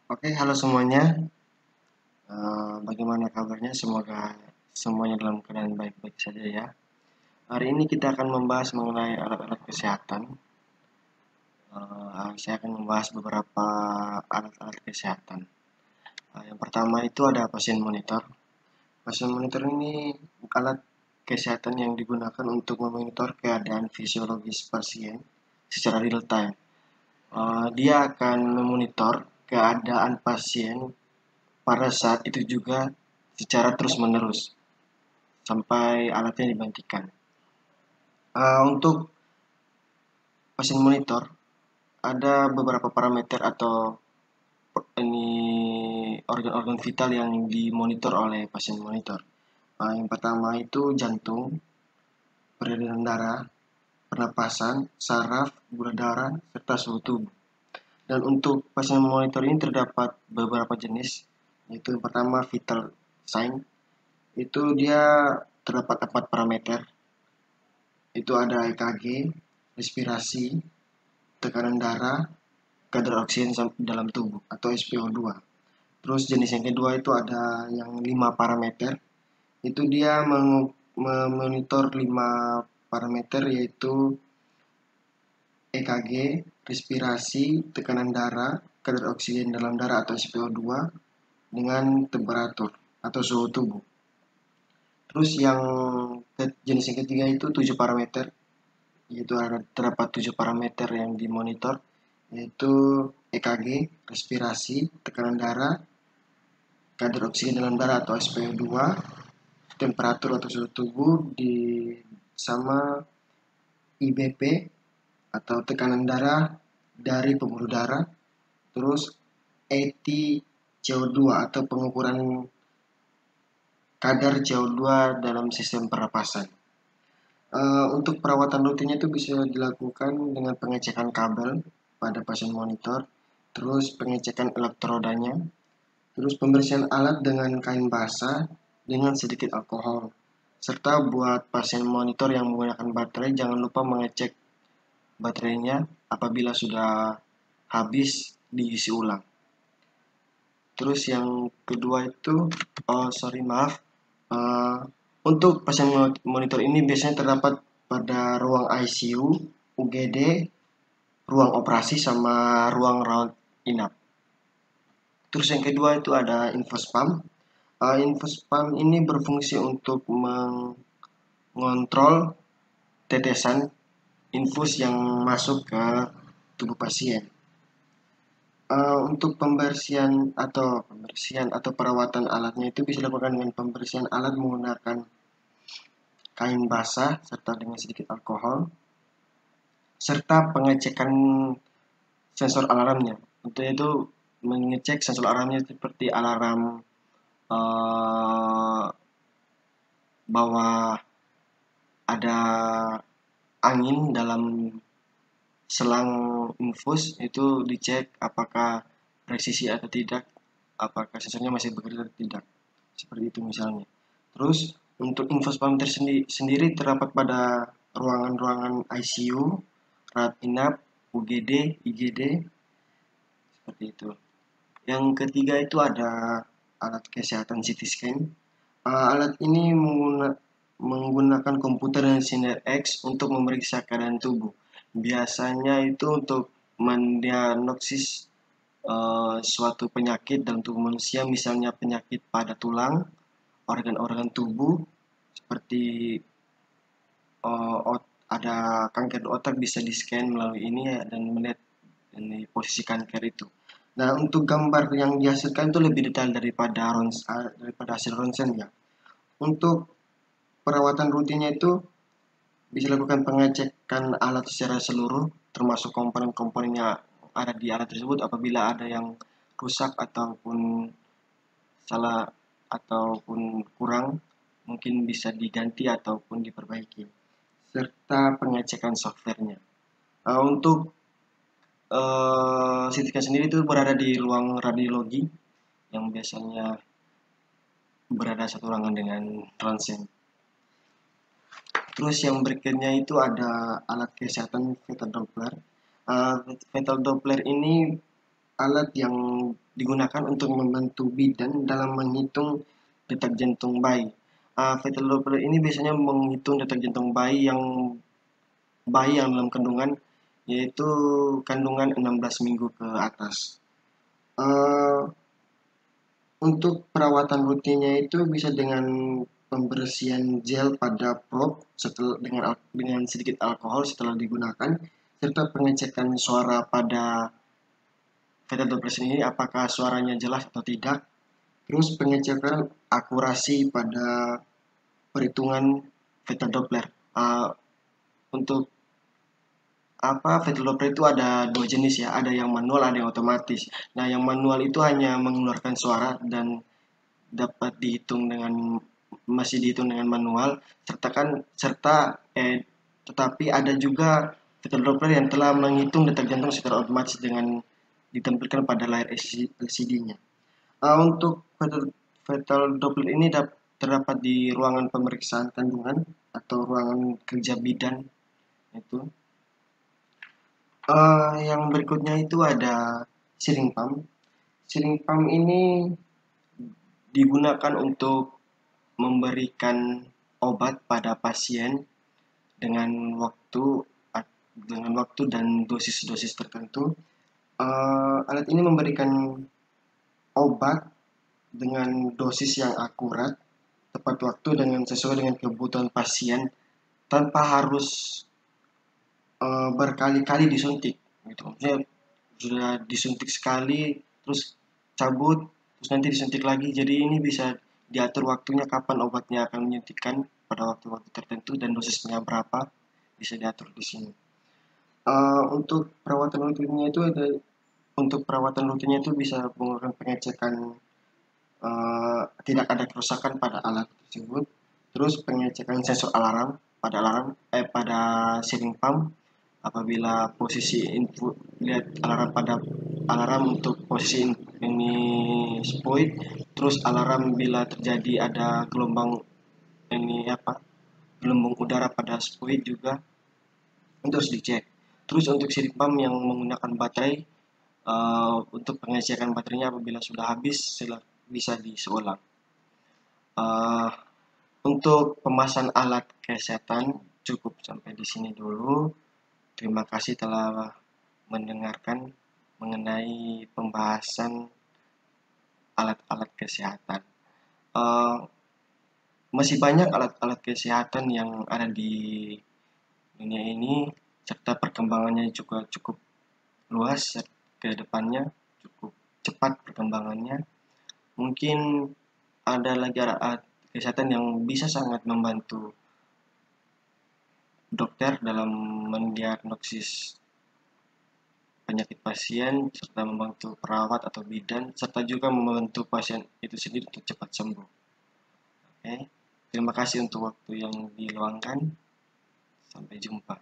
Oke, halo semuanya. Bagaimana kabarnya? Semoga semuanya dalam keadaan baik-baik saja ya. Hari ini kita akan membahas mengenai alat-alat kesehatan. Saya akan membahas beberapa alat-alat kesehatan. Yang pertama itu ada pasien monitor. Pasien monitor ini alat kesehatan yang digunakan untuk memonitor keadaan fisiologis pasien secara real time. Dia akan memonitor keadaan pasien pada saat itu juga secara terus-menerus sampai alatnya digantikan. Untuk pasien monitor ada beberapa parameter atau ini organ-organ vital yang dimonitor oleh pasien monitor. Yang pertama itu jantung, peredaran darah, pernapasan, saraf, gula darah, serta suhu tubuh. Dan untuk pasien monitor ini terdapat beberapa jenis, yaitu yang pertama vital sign, itu dia terdapat 4 parameter, itu ada EKG, respirasi, tekanan darah, kadar oksigen dalam tubuh atau SpO2. Terus jenis yang kedua itu ada yang 5 parameter, itu dia memonitor 5 parameter yaitu EKG, respirasi, tekanan darah, kadar oksigen dalam darah atau SpO2 dengan temperatur atau suhu tubuh. Terus yang jenis yang ketiga itu 7 parameter, yaitu terdapat 7 parameter yang dimonitor, yaitu EKG, respirasi, tekanan darah, kadar oksigen dalam darah atau SpO2, temperatur atau suhu tubuh di sama IBP atau tekanan darah dari pembuluh darah, terus AT-CO2 atau pengukuran kadar CO2 dalam sistem pernapasan. Untuk perawatan rutinnya itu bisa dilakukan dengan pengecekan kabel pada pasien monitor, terus pengecekan elektrodanya, terus pembersihan alat dengan kain basah dengan sedikit alkohol. Serta buat pasien monitor yang menggunakan baterai, jangan lupa mengecek baterainya apabila sudah habis diisi ulang. Terus yang kedua itu, maaf, uh, untuk pasien monitor ini biasanya terdapat pada ruang ICU, UGD, ruang operasi sama ruang rawat inap. Terus yang kedua itu ada infus pump. Infus pump ini berfungsi untuk mengontrol tetesan infus yang masuk ke tubuh pasien. Untuk pembersihan atau perawatan alatnya itu bisa dilakukan dengan pembersihan alat menggunakan kain basah serta dengan sedikit alkohol, serta pengecekan sensor alarmnya. Untuk itu mengecek sensor alarmnya seperti alarm uh, bahwa ada angin dalam selang infus, itu dicek apakah presisi atau tidak, apakah sensornya masih bekerja atau tidak, seperti itu misalnya. Terus untuk infus pump sendiri terdapat pada ruangan-ruangan ICU, rawat inap, UGD, IGD, seperti itu. Yang ketiga itu ada alat kesehatan CT scan. Alat ini menggunakan komputer dan sinar X untuk memeriksa keadaan tubuh. Biasanya itu untuk mendiagnosis suatu penyakit dalam tubuh manusia, misalnya penyakit pada tulang, organ-organ tubuh, seperti ada kanker otak bisa di-scan melalui ini ya, dan melihat ini posisi kanker itu. Nah, untuk gambar yang dihasilkan itu lebih detail daripada hasil ronsen ya. Untuk perawatan rutinnya itu bisa dilakukan pengecekan alat secara seluruh, termasuk komponen-komponen yang ada di alat tersebut. Apabila ada yang rusak ataupun salah ataupun kurang, mungkin bisa diganti ataupun diperbaiki. Serta pengecekan softwarenya. Untuk CT sendiri itu berada di ruang radiologi yang biasanya berada satu ruangan dengan ronsen. Terus yang berikutnya itu ada alat kesehatan fetal Doppler. Fetal Doppler ini alat yang digunakan untuk membantu bidan dalam menghitung detak jantung bayi. Fetal Doppler ini biasanya menghitung detak jantung bayi yang dalam kandungan, yaitu kandungan 16 minggu ke atas. Untuk perawatan rutinnya itu bisa dengan pembersihan gel pada prop dengan sedikit alkohol setelah digunakan, serta pengecekan suara pada fetal Doppler ini apakah suaranya jelas atau tidak. Terus pengecekan akurasi pada perhitungan fetal Doppler. Untuk fetal Doppler itu ada dua jenis ya, ada yang manual, ada yang otomatis. Nah, yang manual itu hanya mengeluarkan suara dan dapat masih dihitung dengan manual, tetapi ada juga fetal Doppler yang telah menghitung detak jantung secara otomatis dengan ditampilkan pada layar LCD-nya. Untuk fetal Doppler ini terdapat di ruangan pemeriksaan kandungan atau ruangan kerja bidan itu. Yang berikutnya itu ada syringe pump. Syringe pump ini digunakan untuk memberikan obat pada pasien dengan waktu dan dosis-dosis tertentu. Alat ini memberikan obat dengan dosis yang akurat, tepat waktu dengan sesuai dengan kebutuhan pasien, tanpa harus berkali-kali disuntik. Gitu. Maksudnya sudah disuntik sekali, terus cabut, terus nanti disuntik lagi. Jadi ini bisa diatur waktunya kapan obatnya akan menyuntikkan pada waktu-waktu tertentu dan dosisnya berapa bisa diatur di sini. Untuk perawatan rutinnya itu bisa menggunakan pengecekan tidak ada kerusakan pada alat tersebut, terus pengecekan sensor alarm pada syringe pump apabila posisi input lihat alarm untuk posisi ini spoid, terus alarm bila terjadi ada gelombang udara pada spoid juga terus dicek. Terus untuk syringe pump yang menggunakan baterai, untuk pengecekan baterainya apabila sudah habis bisa diulang. Untuk pembahasan alat kesehatan cukup sampai di sini dulu. Terima kasih telah mendengarkan mengenai pembahasan alat-alat kesehatan. Masih banyak alat-alat kesehatan yang ada di dunia ini, serta perkembangannya juga cukup luas ke depannya, cukup cepat perkembangannya. Mungkin ada lagi alat kesehatan yang bisa sangat membantu dokter dalam mendiagnosis penyakit pasien, serta membantu perawat atau bidan, serta juga membantu pasien itu sendiri untuk cepat sembuh. Oke. Terima kasih untuk waktu yang diluangkan. Sampai jumpa.